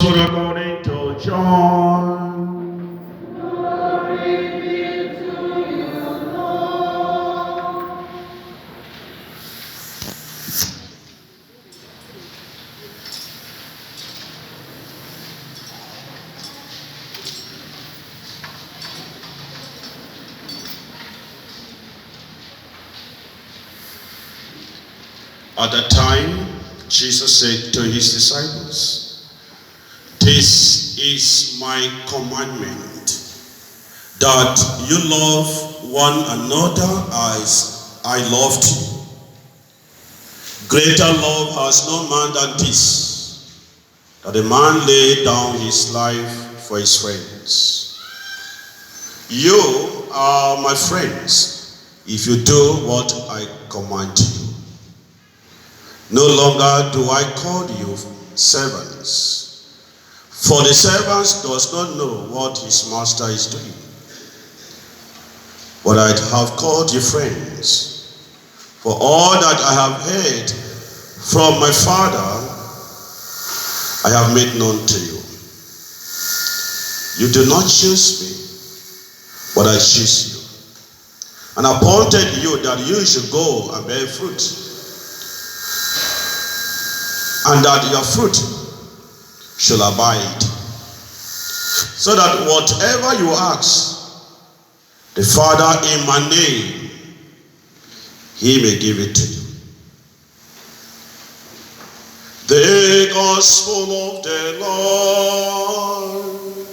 Gospel according to John. At that time, Jesus said to his disciples, "This is my commandment, that you love one another as I loved you. Greater love has no man than this, that a man lay down his life for his friends. You are my friends if you do what I command you. No longer do I call you servants, for the servant does not know what his master is doing. But I have called you friends, for all that I have heard from my Father, I have made known to you. You do not choose me, but I choose you, and appointed you that you should go and bear fruit, and that your fruit shall abide, so that whatever you ask the Father in my name, he may give it to you." The Gospel of the Lord.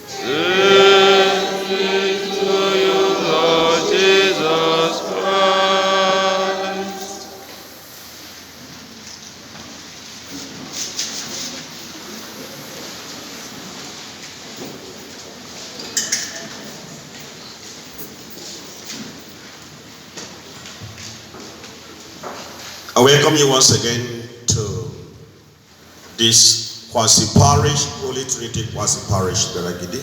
Praise be to you, Lord Jesus Christ. I welcome you once again to this quasi-parish, Holy Trinity quasi-parish, Beragidi.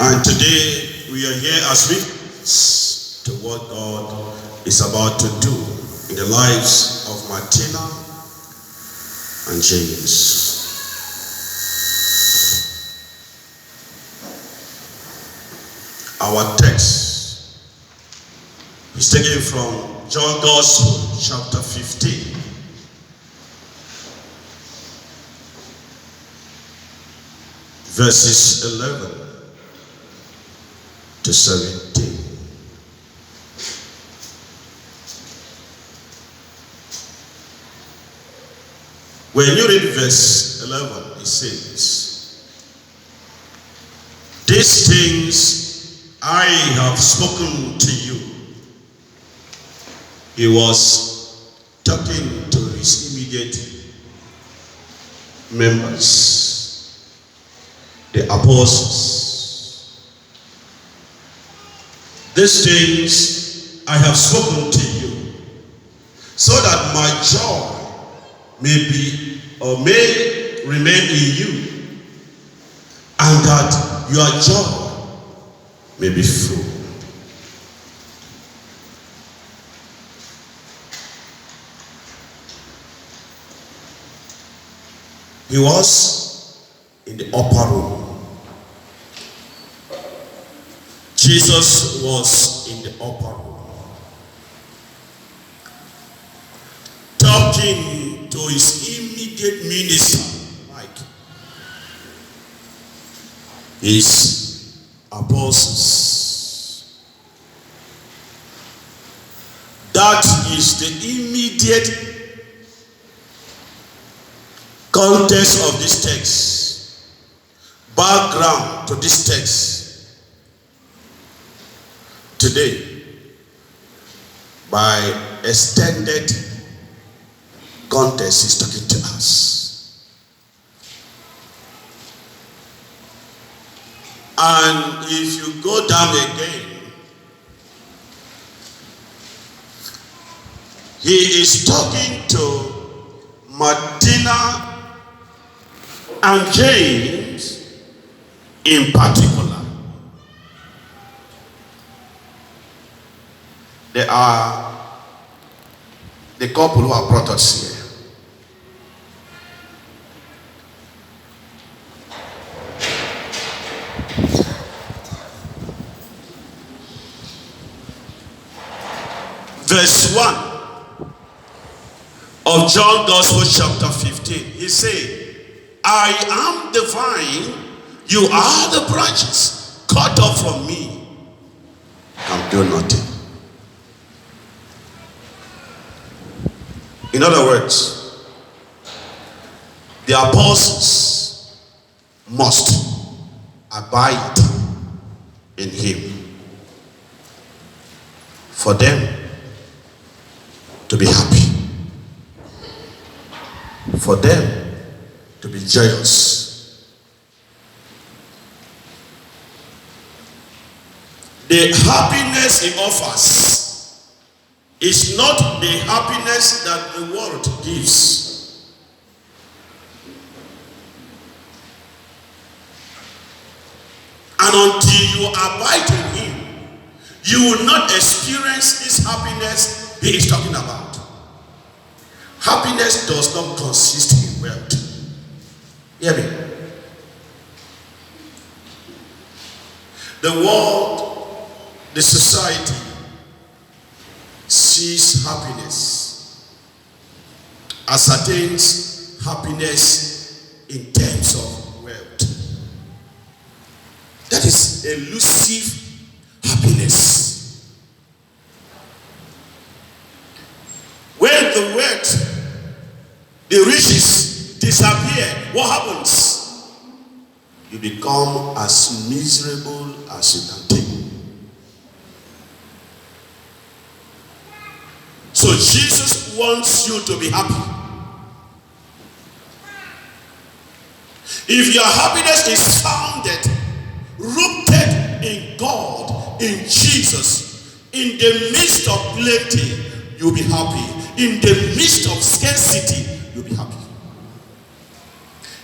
And today we are here as witnesses to what God is about to do in the lives of Martina and James. Our text is taken from John Gospel, chapter 15. Verses 11 to 17. When you read verse 11, it says, "These things I have spoken to you." He was talking to his immediate members, the apostles. "These things I have spoken to you, so that my joy may remain in you, and that your joy may be full." He was in the upper room. Jesus was in the upper room, talking to his immediate minister, like his apostles. That is the immediate context of this text, background to this text. Today, by extended context, is talking to us. And if you go down again, he is talking to Martina and James in particular. They are the couple who have brought us here. verse 1 of John Gospel chapter 15. He said, I am the vine, you are the branches. Cut off from me, can do nothing. In other words, the apostles must abide in him for them to be happy, for them to be joyous. The happiness he offers is not the happiness that the world gives. And until you abide in him, you will not experience this happiness he is talking about. Happiness does not consist in wealth. Hear me. The world, the society, sees happiness, ascertains happiness in terms of wealth. That is elusive happiness. When the wealth, the riches disappear, what happens? You become as miserable as you can take. So Jesus wants you to be happy. If your happiness is founded, rooted in God, in Jesus, in the midst of plenty, you'll be happy. In the midst of scarcity, you'll be happy.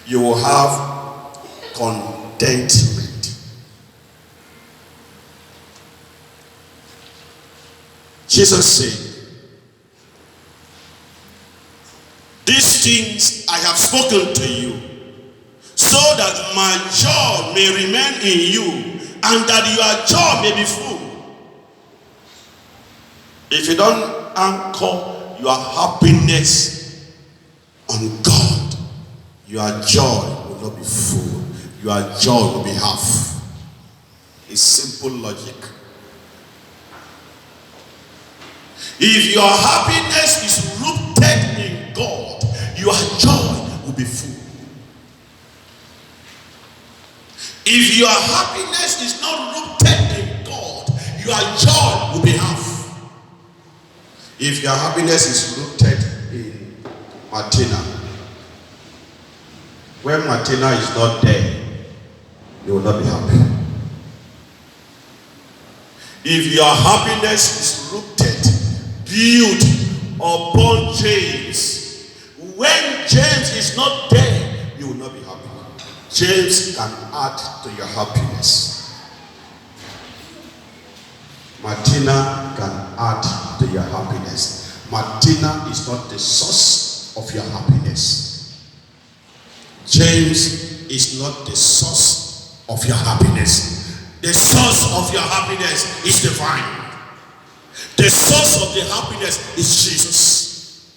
You will have contentment. Jesus said, these things I have spoken to you, so that my joy may remain in you, and that your joy may be full. If you don't anchor your happiness on God, your joy will not be full. Your joy will be half. It's simple logic. If your happiness is rooted in God, your joy will be full. If your happiness is not rooted in God, your joy will be half. If your happiness is rooted in Martina, when Martina is not there, you will not be happy. If your happiness is rooted, built upon James, when James is not there, you will not be happy. James can add to your happiness. Martina can add to your happiness. Martina is not the source of your happiness. James is not the source of your happiness. The source of your happiness is divine. The source of the happiness is Jesus.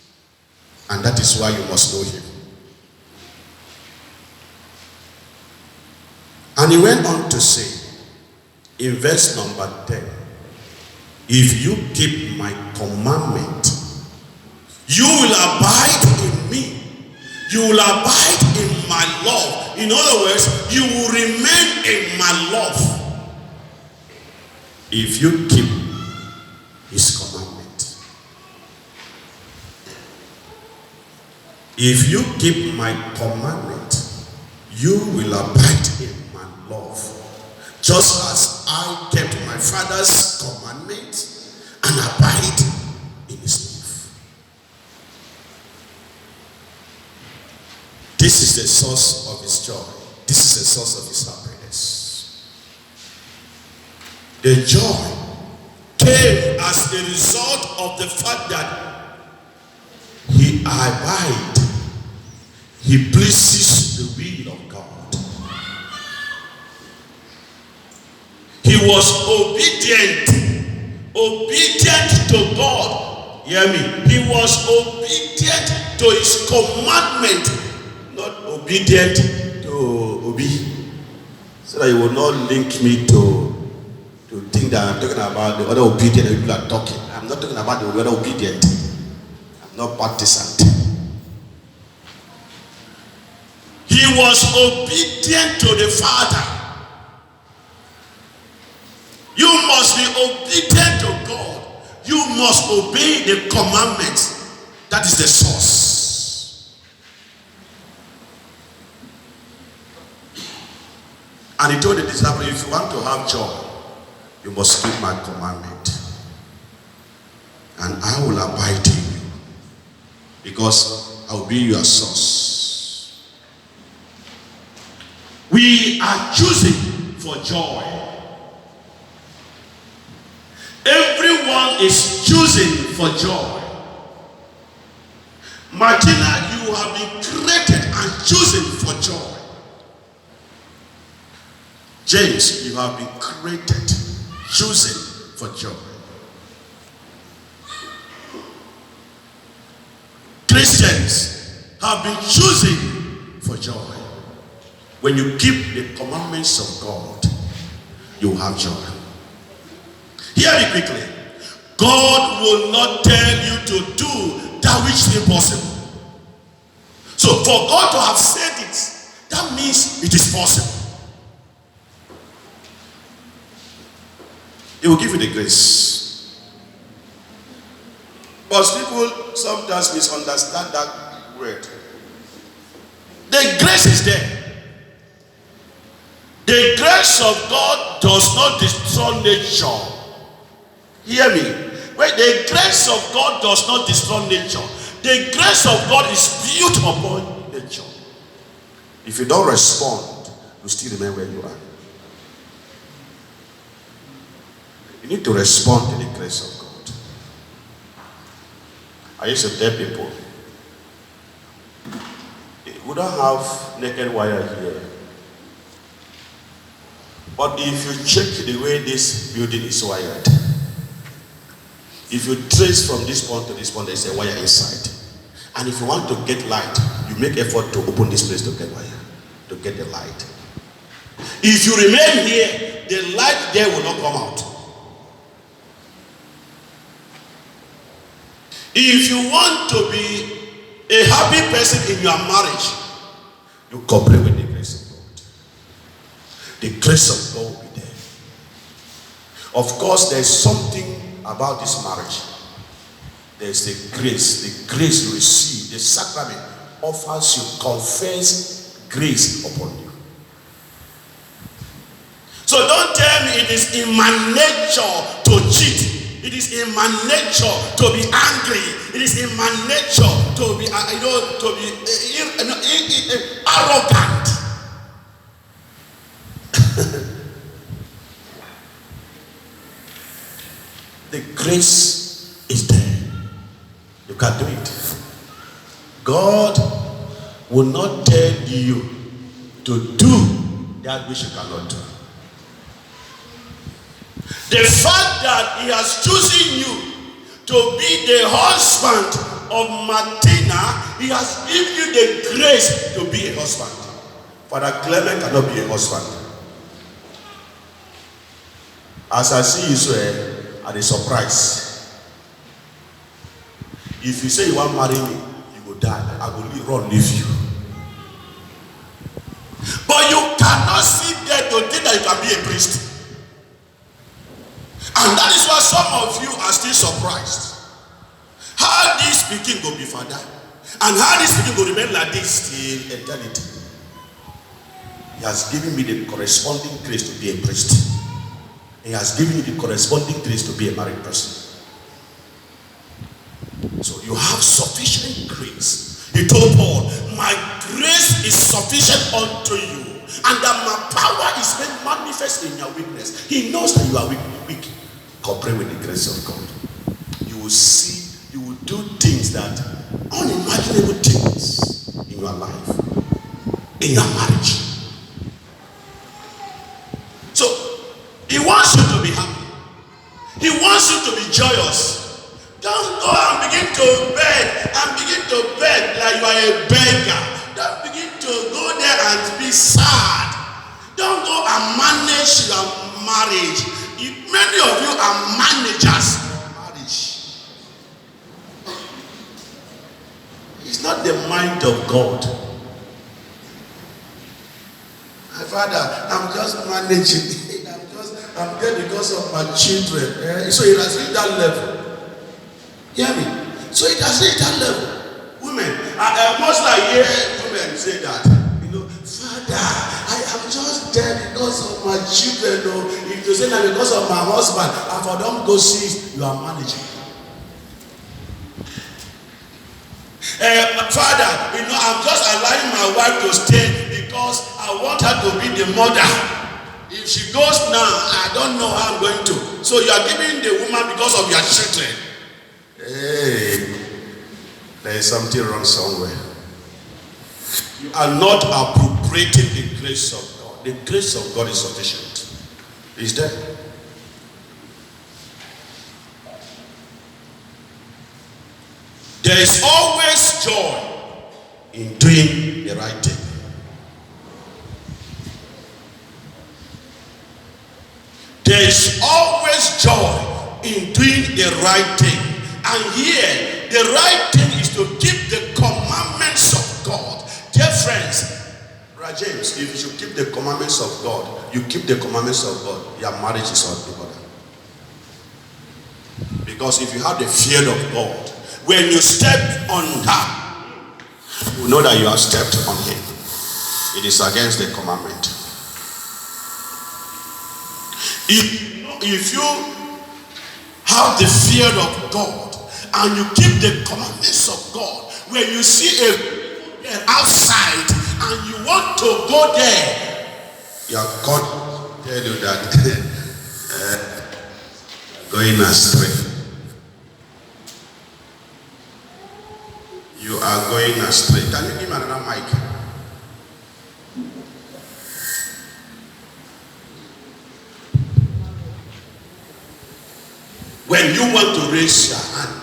And that is why you must know him. And he went on to say, in verse number 10, if you keep my commandment, you will abide in me. You will abide in my love. In other words, you will remain in my love. If you keep his commandment. If you keep my commandment, you will abide in my love. Just as I kept my Father's commandment and abide in his love. This is the source of his joy. This is the source of his happiness. The joy came as a result of the fact that he abide. He pleases the will of God. He was obedient to God Hear me. He was obedient to his commandment, not obedient to Obi. So that you will not link me to think that I'm talking about the other obedient that people are talking. I'm not talking about the other obedient. I'm not partisan. He was obedient to the Father. You must be obedient to God. You must obey the commandments. That is the source. And he told the disciples, if you want to have joy, you must keep my commandment. And I will abide in you. Because I will be your source. We are choosing for joy. Everyone is choosing for joy. Martina, you have been created and chosen for joy. James, you have been created, chosen for joy. Christians have been chosen for joy. When you keep the commandments of God, you have joy. Hear me quickly. God will not tell you to do that which is impossible. So for God to have said it, that means it is possible. He will give you the grace. But people sometimes misunderstand that word. The grace is there. The grace of God does not destroy nature. Hear me. When the grace of God does not destroy nature, the grace of God is built upon nature. If you don't respond, you still remain where you are. You need to respond to the grace of God. I used to tell people, we don't have naked wire here. But if you check the way this building is wired, if you trace from this point to this point, there's a wire inside. And if you want to get light, you make effort to open this place to get wire, to get the light. If you remain here, the light there will not come out. If you want to be a happy person in your marriage, you cooperate with the grace of God. The grace of God will be there. Of course, there's something about this marriage. There's the grace you receive, the sacrament offers you, confess grace upon you. So don't tell me it is in my nature to cheat. It is in my nature to be angry. It is in my nature to be, arrogant. The grace is there. You can do it. God will not tell you to do that which you cannot do. The fact that he has chosen you to be the husband of Martina, he has given you the grace to be a husband. Father Clement cannot be a husband. As I see you, sir, at a surprise. If you say you want to marry me, you will die. I will leave you. But you cannot sit there to think that you can be a priest. And that is why some of you are still surprised. How this speaking will be father, and how this speaking will remain like this till eternity. He has given me the corresponding grace to be a priest. He has given you the corresponding grace to be a married person. So you have sufficient grace. He told Paul, my grace is sufficient unto you, and that my power is made manifest in your weakness. He knows that you are weak. Cooperate with the grace of God. You will see, you will do things that, unimaginable things in your life, in your marriage. So, he wants you to be happy. He wants you to be joyous. Don't go and your marriage. Many of you are managers of marriage. It's not the mind of God. My father, I'm just managing. I'm there because of my children. So it has reached that level. Hear me? So it has reached that level. Women, most I hear women say that, Father, I am just there because of my children. If you say that because of my husband, and for them go see, you are managing. Father, I'm just allowing my wife to stay because I want her to be the mother. If she goes now, I don't know how I'm going to. So you are giving the woman because of your children. Hey, there is something wrong somewhere. You are not appropriating the grace of God. The grace of God is sufficient. Is there? There is always joy in doing the right thing. There is always joy in doing the right thing. And here, the right thing is to keep the commandments of God. Dear friends, Brother James, if you should keep the commandments of God, you keep the commandments of God, your marriage is on the order. Because if you have the fear of God, when you step on her, you know that you have stepped on him. It is against the commandment. If you have the fear of God and you keep the commandments of God, when you see a outside and you want to go there, your God tell you that going astray. You are going astray. Can you give me another mic? When you want to raise your hand,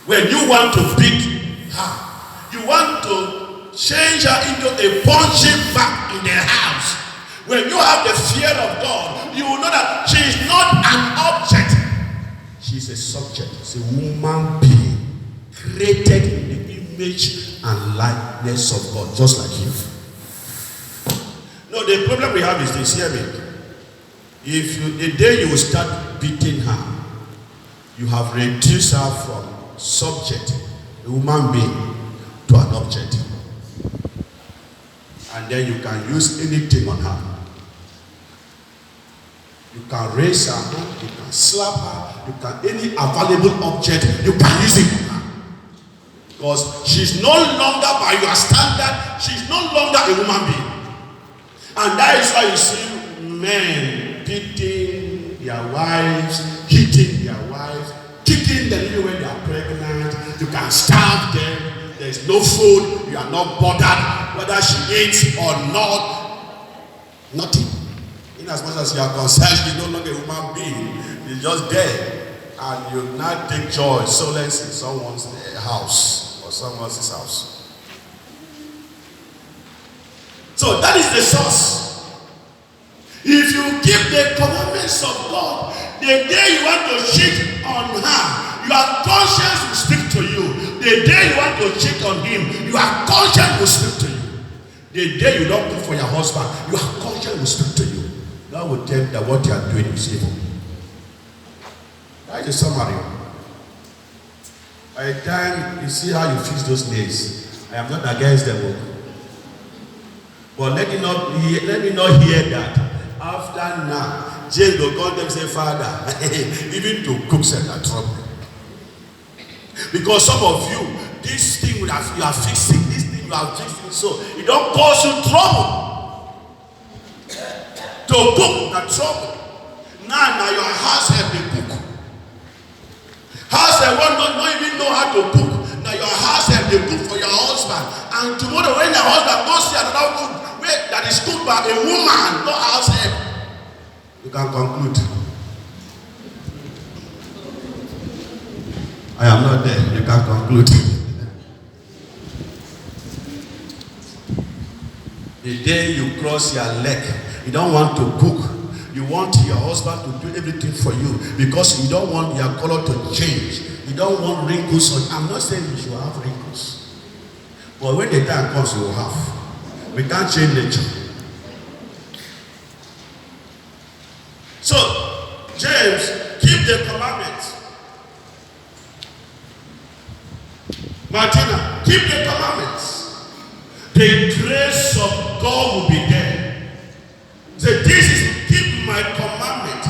when you want to beat her, you want to change her into a punching bag in the house. When you have the fear of God, you will know that she is not an object. She is a subject. She's a woman being created in the image and likeness of God, just like you. No, the problem we have is this. Hear me. The day you will start beating her, you have reduced her from subject, a human being, to an object. And then you can use anything on her. You can raise her hand, you can slap her, you can any available object, you can use it on her. Because she's no longer by your standard, she's no longer a human being. And that is why you see men beating their wives, hitting their wives, kicking them even when they are pregnant. You can starve them, there is no food, you are not bothered whether she eats or not. Nothing. In as much as you are concerned, she's no longer a human being. She's just there. And you now take joy, solace in someone's house or someone else's house. So that is the source. If you keep the commandments of God, the day you want to cheat on her, your conscience will speak to you. The day you want to cheat on him, your conscience will speak to you. The day you don't cook for your husband, your conscience will speak to you. God will tell you that what you are doing is evil. That is a summary. By the time you see how you fix those nails, I am not against them. But let me not hear that. After now, James will call them and say, Father, even to cook said that trouble. Because some of you, this thing you are fixing, this thing you are fixing, so it don't cause you trouble. To cook, that trouble. Now your house have the cook. House that one don't even know how to cook. Now your house have the cook for your husband. And tomorrow when your husband goes see another food that is cooked by a woman, not house help, you can conclude. I am not there. You can conclude. The day you cross your leg, you don't want to cook. You want your husband to do everything for you because you don't want your color to change. You don't want wrinkles on. I'm not saying you should have wrinkles. But when the time comes, you will have. We can't change nature. So, James, keep the commandments. Martina, keep the commandments. The grace of God will be there. So this is keep my commandment.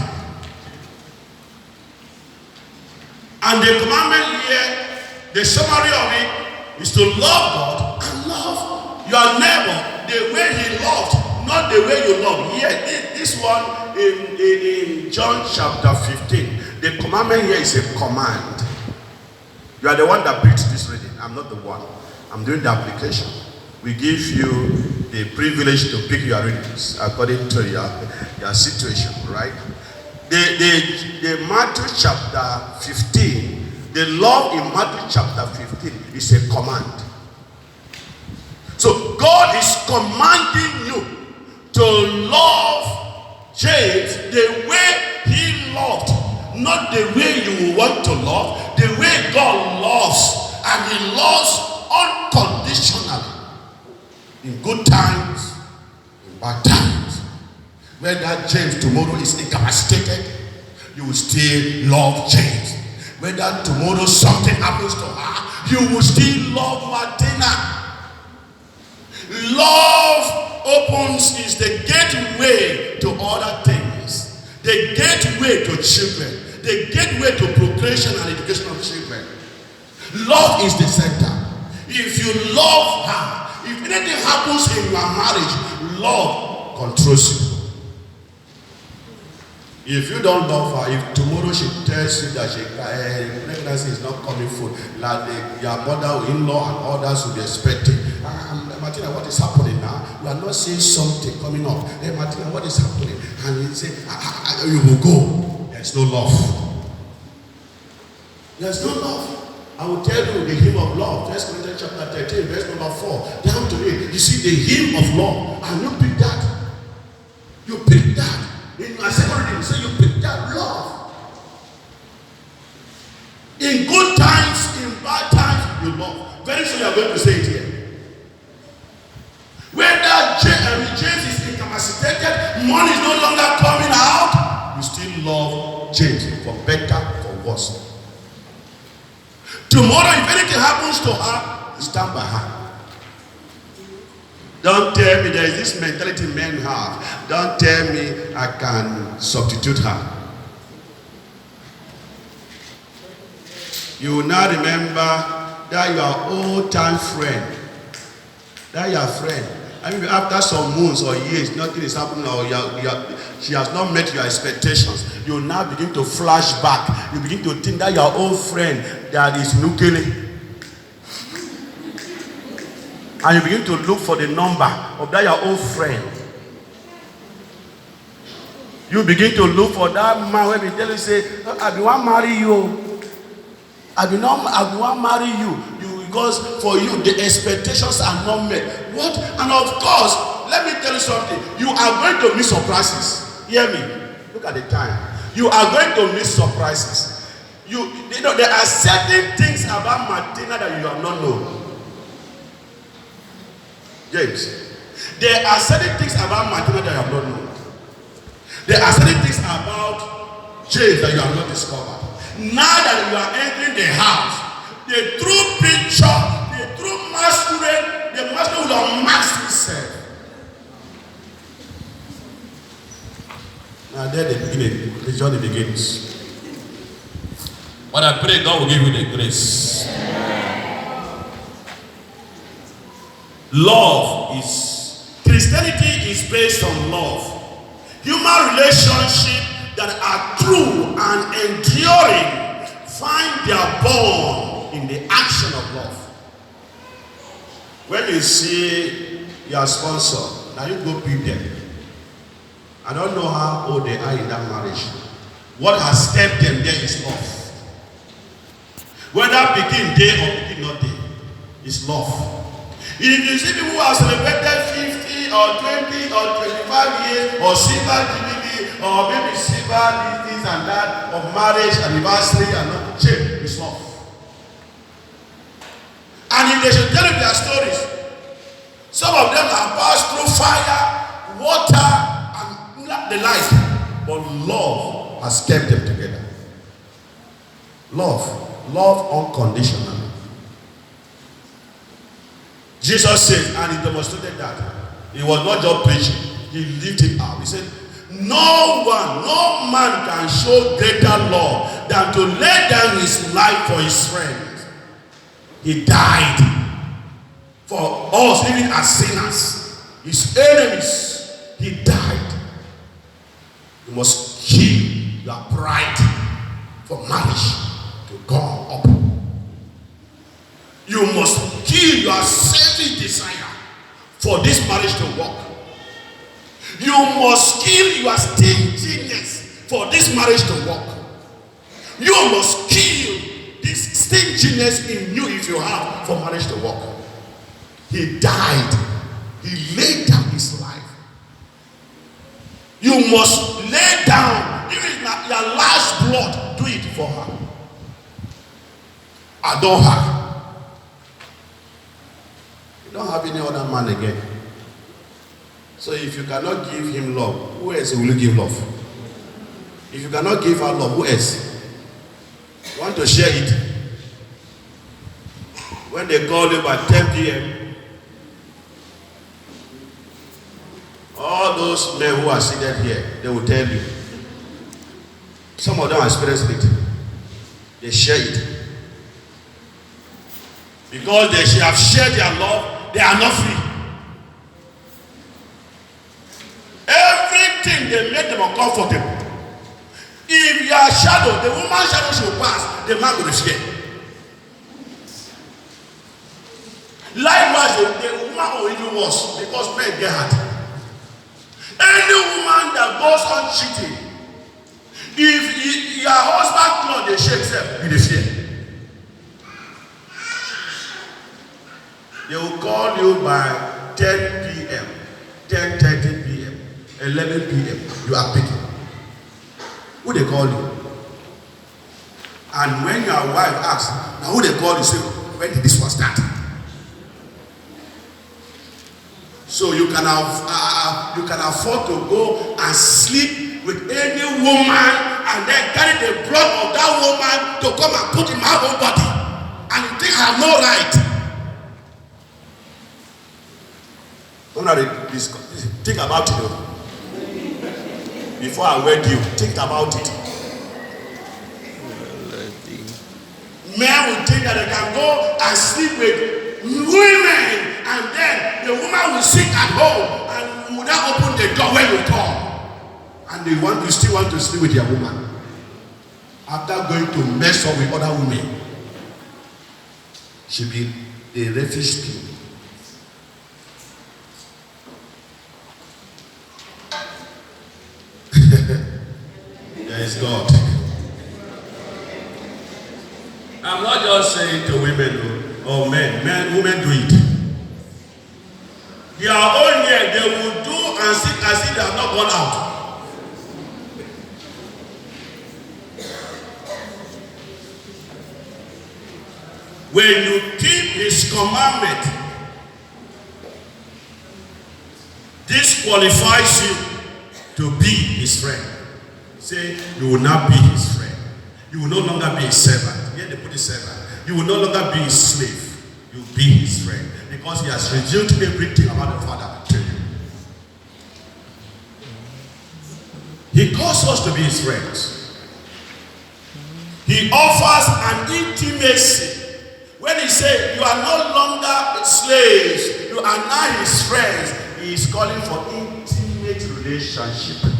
And the commandment here, the summary of it, is to love God and love your neighbor the way he loved, not the way you love. Here, this one in John chapter 15, the commandment here is a command. You are the one that preached this reading. I'm not the one. I'm doing the application. We give you the privilege to pick your readings according to your situation, right? The Matthew chapter 15, the law in Matthew chapter 15 is a command. So God is commanding you to love James the way he loved, not the way you want to love, the way God loves, and he loves unconditionally. In good times, in bad times. Whether James tomorrow is incapacitated, you will still love James. Whether tomorrow something happens to her, you will still love Martina. Love is the gateway to other things. The gateway to children. The gateway to procreation and education of children. Love is the center. If you love her, if anything happens in your marriage, love controls you. If you don't love her, if tomorrow she tells you that pregnancy is not coming full, like your mother-in-law and others will be expecting, Martina, what is happening now? We are not seeing something coming up. Hey, Martina, what is happening? And you say, you will go. There's no love. There's no love. I will tell you the hymn of love. 1 Corinthians chapter 13, verse number 4, down to 8. You see the hymn of love, and you pick that. You pick that. In my second reading, so you pick that love. In good times, in bad times, you love. Very soon you are going to say it here. Whether James is incapacitated, money is no longer coming out, you still love James for better, for worse. Tomorrow, if anything happens to her, you stand by her. Don't tell me there is this mentality men have. Don't tell me I can substitute her. You will now remember that your old-time friend, that your friend. I mean, after some months or years, nothing is happening, or she has not met your expectations. You will now begin to flash back. You begin to think that your old friend that is Nukele. And you begin to look for the number of that your old friend. You begin to look for that man where they tell you, say, I be want marry you. I be want marry you. Because for you, the expectations are not met. What? And of course, let me tell you something. You are going to miss surprises. Hear me. Look at the time. You are going to miss surprises. You know, there are certain things about Martina that you have not known. James, there are certain things about Martina that you have not known. There are certain things about James that you have not discovered. Now that you are entering the house, the true picture, the true masquerade, the masquerade will unmask itself. Now there the journey begins. But I pray God will give you the grace. Love is, Christianity is based on love. Human relationships that are true and enduring find their bond in the action of love. When you see your sponsor, now you go pick them. I don't know how old they are in that marriage. What has kept them there is love. Whether begin day or begin not day, is love. If you see people who have celebrated 50 or 20 or 25 years or silver jubilee or maybe silver this and that of marriage anniversary and not shame is love. And if they should tell you their stories, some of them have passed through fire, water, and the like, but love has kept them together. Love unconditionally. Jesus said, and he demonstrated that. He was not just preaching, he lived it out. He said, no man can show greater love than to lay down his life for his friends. He died for us, even as sinners, his enemies. He died. You must kill your pride for marriage to come up. You must kill your selfish desire for this marriage to work. You must kill your stinginess for this marriage to work. You must kill this stinginess in you if you have for marriage to work. He died. He laid down his life. You must lay down, even your last blood, do it for her. Adore her. You don't have any other man again. So if you cannot give him love, who else will you give love? If you cannot give her love, who else? You want to share it? When they call you by 10 p.m., all those men who are seated here, they will tell you. Some of them experienced it. They share it. Because they have shared their love, they are not free. Everything they make them uncomfortable. If you are shadow, the woman's shadow should pass, the man will be scared. Likewise, the woman will even worse because men get hurt. Any woman that goes on cheating, if your husband clothes they shake self, you dey fear. They will call you by 10 p.m., 10:30 p.m., 11 p.m. You are picking. Who they call you? And when your wife asks, now who they call you, say, when did this one start? So you can afford to go and sleep with any woman and then carry the blood of that woman to come and put in my own body. And you think I have no right. Think about it. Before I wed you, think about it. Men will think that they can go and sleep with women, and then the woman will sit at home and will not open the door when you come. And you still want to sleep with your woman after going to mess up with other women. She'll be a refuse bin. There is God. I'm not just saying to women or men, women do it. Their own year, they will do and sit as if they have not gone out. When you keep his commandment, this qualifies you to be his friend. Say, you will not be his friend. You will no longer be his servant. Here they put his servant. You will no longer be his slave. You will be his friend. Because he has revealed everything about the Father to you. He calls us to be his friends. He offers an intimacy. When he says, you are no longer slaves, you are now his friends, he is calling for intimate relationship.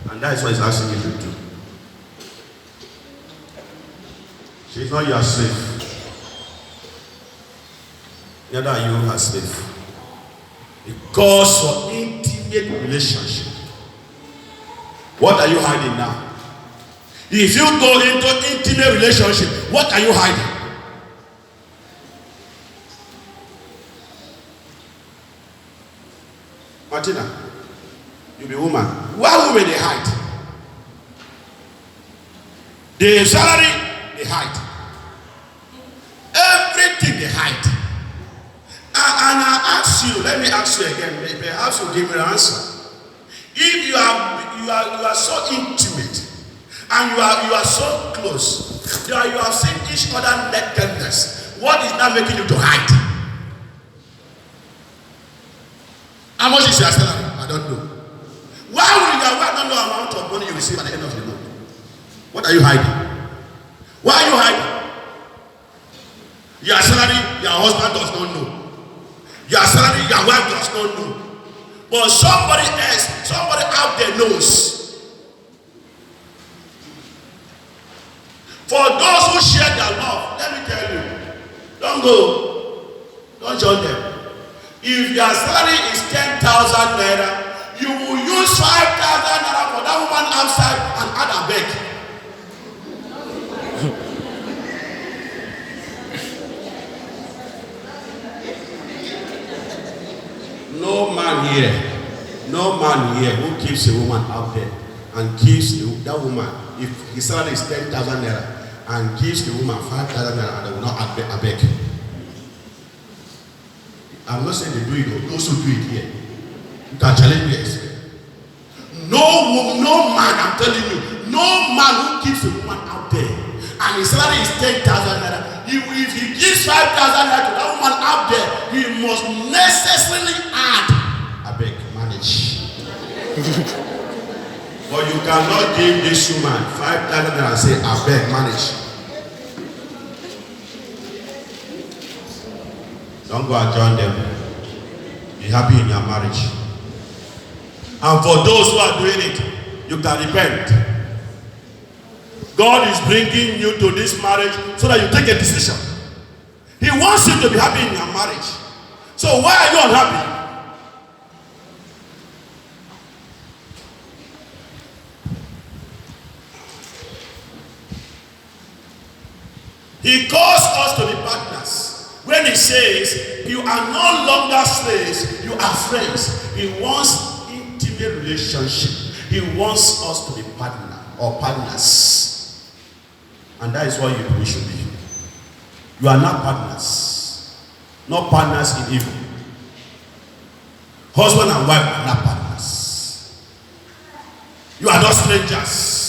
And that is what he's asking you to do. She is not your slave. Neither are you her slave. It calls for intimate relationship. What are you hiding now? If you go into intimate relationship, what are you hiding? Martina, you be woman. Why women they hide? The salary they hide. Everything they hide. And I ask you, let me ask you again, perhaps you give me an answer. If you are so intimate and you are so close, you have seen each other nakedness, what is that making you to hide? How much is your salary? I don't know. Why would your wife not know the amount of money you receive at the end of the month? What are you hiding? Why are you hiding? Your salary, your husband does not know. Your salary, your wife does not know. But somebody else, somebody out there knows. For those who share their love, let me tell you, don't go. Don't join them. If your salary is 10,000 naira, you will use 5,000 naira for that woman outside and add a beg. No man here who keeps a woman out there and gives that woman, if his salary is 10,000 naira and gives the woman 5,000 naira and they will not beg. I'm not saying they do it, they also do it here. You can challenge me. No man, I'm telling you, no man who keeps a woman out there and his salary is 10,000 naira, if he gives 5,000 naira to that woman out there, he must necessarily add a beg, manage. But you cannot give this woman 5,000 naira and say, I beg, manage. Don't go and join them. Be happy in your marriage. And for those who are doing it, you can repent. God is bringing you to this marriage so that you take a decision. He wants you to be happy in your marriage. So why are you unhappy? He calls us to be partners. When he says, you are no longer slaves, you are friends. He wants intimate relationship. He wants us to be partner or partners. And that is what we should be. You are not partners. Not partners in evil. Husband and wife are not partners. You are not strangers.